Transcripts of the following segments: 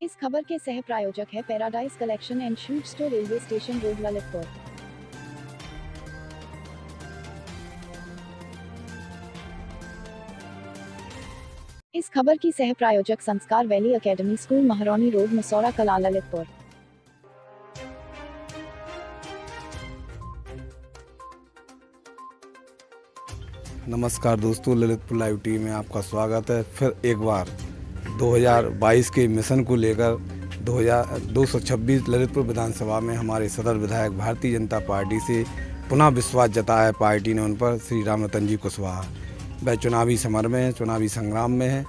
इस खबर के सह प्रायोजक है Paradise Collection and Shoot Store, railway station road, Lalitpur. इस खबर की सह प्रायोजक Sanskar valley academy school, Mahrauni road, Masaura Kala, Lalitpur. नमस्कार दोस्तों, ललितपुर लाइव टीवी में आपका स्वागत है। फिर एक बार 2022 के मिशन को लेकर 226 ललितपुर विधानसभा में हमारे सदर विधायक भारतीय जनता पार्टी से पुनः विश्वास जताया है पार्टी ने उन पर, श्री रामरतन जी कुशवाहा। वह चुनावी समर में हैं, चुनावी संग्राम में हैं,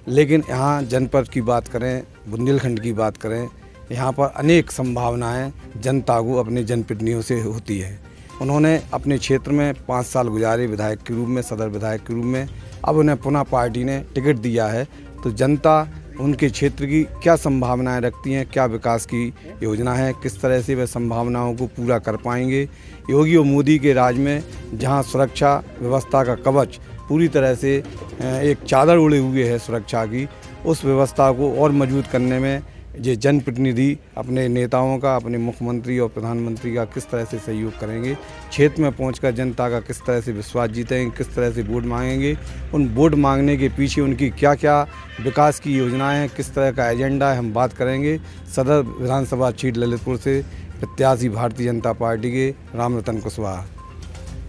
लेकिन यहाँ जनपद की बात करें, बुंदेलखंड की बात करें, यहाँ पर अनेक संभावनाएं जनता को अपने जनप्रतिनिधियों से होती है। उन्होंने अपने क्षेत्र में 5 साल गुजारे विधायक के रूप में, सदर विधायक के रूप में। अब उन्हें पुनः पार्टी ने टिकट दिया है, तो जनता उनके क्षेत्र की क्या संभावनाएं रखती हैं, क्या विकास की योजना है, किस तरह से वे संभावनाओं को पूरा कर पाएंगे। योगी और मोदी के राज में जहां सुरक्षा व्यवस्था का कवच पूरी तरह से एक चादर उड़े हुए है सुरक्षा की, उस व्यवस्था को और मजबूत करने में ये जनप्रतिनिधि अपने नेताओं का, अपने मुख्यमंत्री और प्रधानमंत्री का किस तरह से सहयोग करेंगे, क्षेत्र में पहुंचकर जनता का किस तरह से विश्वास जीतेंगे, किस तरह से वोट मांगेंगे, उन वोट मांगने के पीछे उनकी क्या क्या विकास की योजनाएं हैं, किस तरह का एजेंडा है, हम बात करेंगे। सदर विधानसभा सीट ललितपुर से प्रत्याशी भारतीय जनता पार्टी के रामरतन कुशवाहा।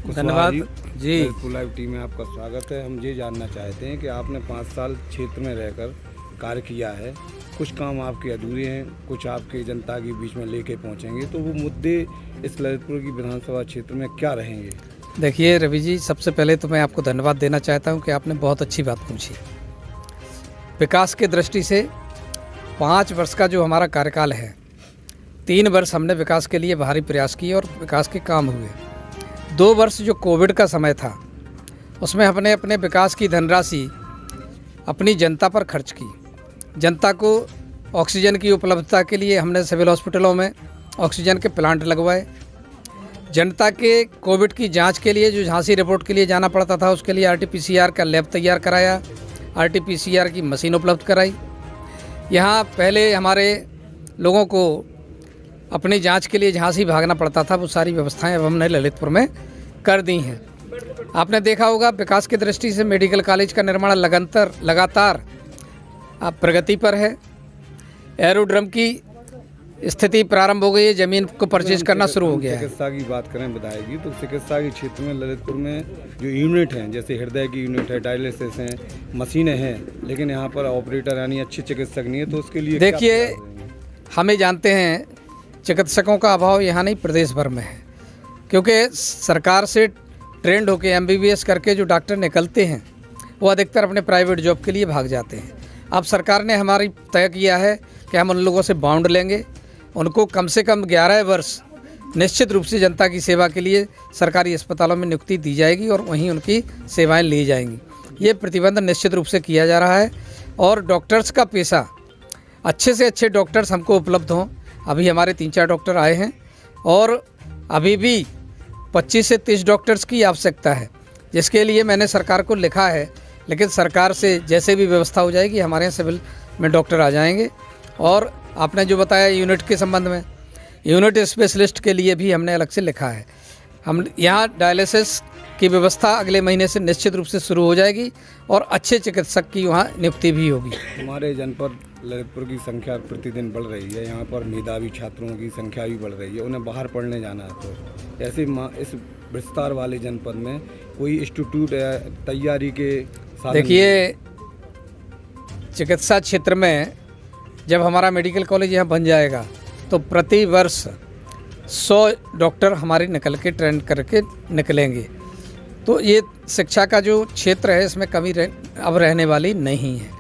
धन्यवाद जी। ललितपुर लाइव टीवी में आपका स्वागत है। हम ये जानना चाहते हैं कि आपने 5 साल क्षेत्र में रहकर कार्य किया है, कुछ काम आपके अधूरे हैं, कुछ आपके जनता के बीच में लेके पहुंचेंगे, तो वो मुद्दे इस ललितपुर की विधानसभा क्षेत्र में क्या रहेंगे? देखिए रवि जी, सबसे पहले तो मैं आपको धन्यवाद देना चाहता हूं कि आपने बहुत अच्छी बात पूछी। विकास के दृष्टि से 5 वर्ष का जो हमारा कार्यकाल है, 3 वर्ष हमने विकास के लिए भारी प्रयास किए और विकास के काम हुए। 2 वर्ष जो कोविड का समय था, उसमें हमने अपने विकास की धनराशि अपनी जनता पर खर्च की। जनता को ऑक्सीजन की उपलब्धता के लिए हमने सिविल हॉस्पिटलों में ऑक्सीजन के प्लांट लगवाए। जनता के कोविड की जांच के लिए जो झांसी रिपोर्ट के लिए जाना पड़ता था, उसके लिए आरटीपीसीआर का लैब तैयार कराया, आरटीपीसीआर की मशीन उपलब्ध कराई। यहाँ पहले हमारे लोगों को अपनी जांच के लिए झांसी भागना पड़ता था, वो सारी व्यवस्थाएं अब हमने ललितपुर में कर दी हैं। आपने देखा होगा विकास की दृष्टि से मेडिकल कॉलेज का निर्माण लगातार अब प्रगति पर है। एरोड्रम की स्थिति प्रारंभ हो गई है, ज़मीन को परचेज करना शुरू हो गया है। चिकित्सा की बात करें विधायक जी, तो चिकित्सा के क्षेत्र में ललितपुर में जो यूनिट हैं, जैसे हृदय की यूनिट है, डायलिसिस हैं, मशीनें हैं, लेकिन यहाँ पर ऑपरेटर यानी अच्छे चिकित्सक नहीं है, तो उसके लिए देखिए, हमें जानते हैं चिकित्सकों का अभाव यहाँ नहीं, प्रदेश भर में है, क्योंकि सरकार से ट्रेंड होकर MBBS करके जो डॉक्टर निकलते हैं वो अधिकतर अपने प्राइवेट जॉब के लिए भाग जाते हैं। अब सरकार ने हमारी तय किया है कि हम उन लोगों से बाउंड लेंगे, उनको कम से कम 11 वर्ष निश्चित रूप से जनता की सेवा के लिए सरकारी अस्पतालों में नियुक्ति दी जाएगी और वहीं उनकी सेवाएं ली जाएंगी। ये प्रतिबंध निश्चित रूप से किया जा रहा है और डॉक्टर्स का पेशा, अच्छे से अच्छे डॉक्टर्स हमको उपलब्ध हों। अभी हमारे 3-4 डॉक्टर आए हैं और अभी भी 25 से 30 डॉक्टर्स की आवश्यकता है, जिसके लिए मैंने सरकार को लिखा है। लेकिन सरकार से जैसे भी व्यवस्था हो जाएगी, हमारे यहाँ सिविल में डॉक्टर आ जाएंगे। और आपने जो बताया यूनिट के संबंध में, यूनिट स्पेशलिस्ट के लिए भी हमने अलग से लिखा है। हम यहाँ डायलिसिस की व्यवस्था अगले महीने से निश्चित रूप से शुरू हो जाएगी और अच्छे चिकित्सक की वहाँ नियुक्ति भी होगी। हमारे जनपद ललितपुर की संख्या प्रतिदिन बढ़ रही है, यहाँ पर मेधावी छात्रों की संख्या भी बढ़ रही है, उन्हें बाहर पढ़ने जाना है, तो ऐसे इस विस्तार वाले जनपद में कोई इंस्टीट्यूट तैयारी के साथ? देखिए, चिकित्सा क्षेत्र में जब हमारा मेडिकल कॉलेज यहाँ बन जाएगा तो प्रति वर्ष 100 डॉक्टर हमारे निकल के ट्रेन करके निकलेंगे। तो ये शिक्षा का जो क्षेत्र है, इसमें कमी अब रहने वाली नहीं है।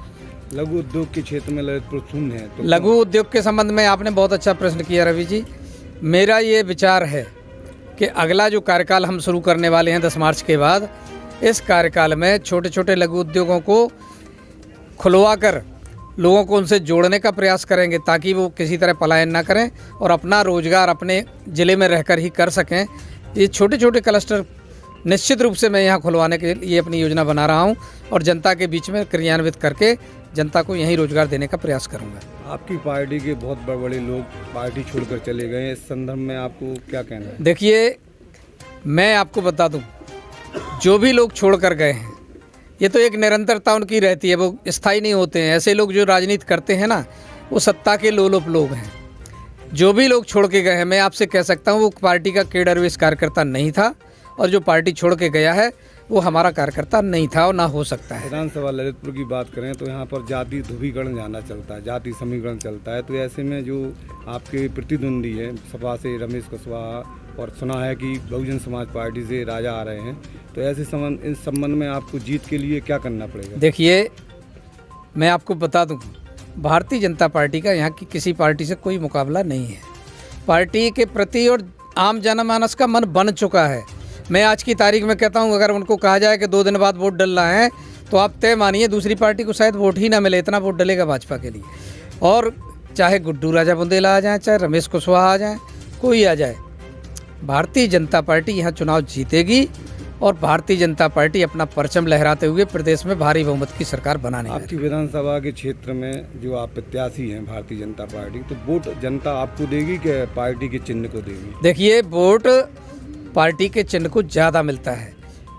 लघु उद्योग के क्षेत्र में ललितपुर शून्य है, तो लघु उद्योग के संबंध में आपने बहुत अच्छा प्रश्न किया रवि जी। मेरा ये विचार है कि अगला जो कार्यकाल हम शुरू करने वाले हैं 10 मार्च के बाद, इस कार्यकाल में छोटे छोटे लघु उद्योगों को खुलवा कर लोगों को उनसे जोड़ने का प्रयास करेंगे, ताकि वो किसी तरह पलायन ना करें और अपना रोजगार अपने ज़िले में रहकर ही कर सकें। ये छोटे छोटे क्लस्टर निश्चित रूप से मैं यहाँ खुलवाने के लिए अपनी योजना बना रहा हूँ और जनता के बीच में क्रियान्वित करके जनता को यहीं रोजगार देने का प्रयास करूँगा। आपकी पार्टी के बहुत बड़े बड़े लोग पार्टी छोड़कर चले गए हैं, इस संदर्भ में आपको क्या कहना है? देखिए, मैं आपको बता दूं, जो भी लोग छोड़ कर गए हैं ये तो एक निरंतरता उनकी रहती है, वो स्थायी नहीं होते हैं। ऐसे लोग जो राजनीति करते हैं ना, वो सत्ता के लोलुप लोग हैं। जो भी लोग छोड़ के गए हैं, मैं आपसे कह सकता हूँ वो पार्टी का केडरवेश कार्यकर्ता नहीं था, और जो पार्टी छोड़ के गया है वो हमारा कार्यकर्ता नहीं था और ना हो सकता है। विधानसभा ललितपुर की बात करें तो यहाँ पर जाति ध्रुवीकरण जाना चलता है, जाति समीकरण चलता है। तो ऐसे में जो आपके प्रतिद्वंदी है सपा से रमेश कुशवाहा, और सुना है कि बहुजन समाज पार्टी से राजा आ रहे हैं, तो ऐसे इस संबंध में आपको जीत के लिए क्या करना पड़ेगा? देखिए, मैं आपको बता दूं, भारतीय जनता पार्टी का यहाँ की किसी पार्टी से कोई मुकाबला नहीं है। पार्टी के प्रति और आम जनमानस का मन बन चुका है। मैं आज की तारीख में कहता हूँ, अगर उनको कहा जाए कि 2 दिन बाद वोट डलना है तो आप तय मानिए दूसरी पार्टी को शायद वोट ही ना मिले, इतना वोट डलेगा भाजपा के लिए। और चाहे गुड्डू राजा बुंदेला आ जाए, चाहे रमेश कुशवाहा आ जाए, कोई आ जाए, भारतीय जनता पार्टी यहाँ चुनाव जीतेगी और भारतीय जनता पार्टी अपना परचम लहराते हुए प्रदेश में भारी बहुमत की सरकार बनाने वाली है। आपकी विधानसभा के क्षेत्र में जो आप प्रत्याशी हैं भारतीय जनता पार्टी, तो वोट जनता आपको देगी कि पार्टी के चिन्ह को देगी? देखिए, वोट पार्टी के चिन्ह को ज़्यादा मिलता है,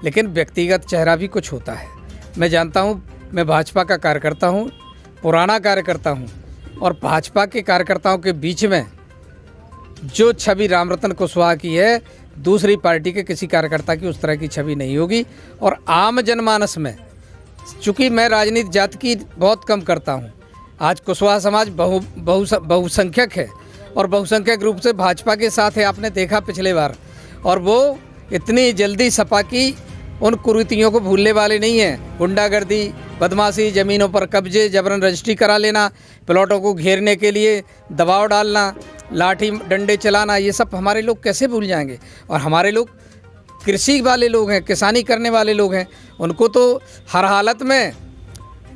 लेकिन व्यक्तिगत चेहरा भी कुछ होता है। मैं जानता हूँ, मैं भाजपा का कार्यकर्ता हूँ, पुराना कार्यकर्ता हूँ, और भाजपा के कार्यकर्ताओं के बीच में जो छवि रामरतन कुशवाहा की है, दूसरी पार्टी के किसी कार्यकर्ता की उस तरह की छवि नहीं होगी। और आम जनमानस में, चूँकि मैं राजनीति जाति की बहुत कम करता हूँ, आज कुशवाहा समाज बहुसंख्यक है और बहुसंख्यक रूप से भाजपा के साथ है, आपने देखा पिछले बार। और वो इतनी जल्दी सपा की उन कुरीतियों को भूलने वाले नहीं हैं। गुंडागर्दी, बदमाशी, ज़मीनों पर कब्जे, जबरन रजिस्ट्री करा लेना, प्लॉटों को घेरने के लिए दबाव डालना, लाठी डंडे चलाना, ये सब हमारे लोग कैसे भूल जाएंगे? और हमारे लोग कृषि वाले लोग हैं, किसानी करने वाले लोग हैं, उनको तो हर हालत में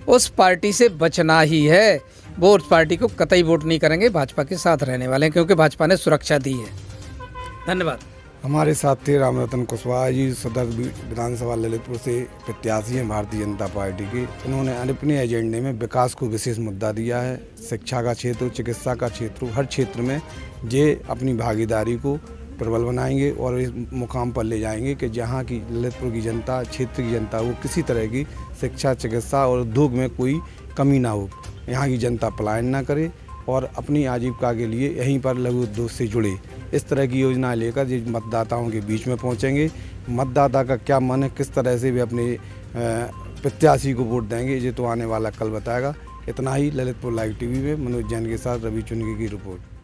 उस पार्टी से बचना ही है। वो उस पार्टी को कतई वोट नहीं करेंगे, भाजपा के साथ रहने वाले हैं, क्योंकि भाजपा ने सुरक्षा दी है। धन्यवाद। हमारे साथ थे रामरतन कुशवाहा जी, सदर विधानसभा ललितपुर से प्रत्याशी हैं भारतीय जनता पार्टी के। उन्होंने अपने एजेंडे में विकास को विशेष मुद्दा दिया है। शिक्षा का क्षेत्र, चिकित्सा का क्षेत्र, हर क्षेत्र में ये अपनी भागीदारी को प्रबल बनाएंगे और इस मुकाम पर ले जाएंगे कि जहाँ की ललितपुर की जनता, क्षेत्र की जनता, वो किसी तरह की शिक्षा, चिकित्सा और उद्योग में कोई कमी ना हो। यहाँ की जनता पलायन ना करे और अपनी आजीविका के लिए यहीं पर लघु उद्योग से जुड़े। इस तरह की योजना लेकर ये मतदाताओं के बीच में पहुंचेंगे। मतदाता का क्या मन है, किस तरह से वे अपने प्रत्याशी को वोट देंगे, ये तो आने वाला कल बताएगा। इतना ही। ललितपुर लाइव टीवी में मनोज जैन के साथ रवि चुनगी की रिपोर्ट।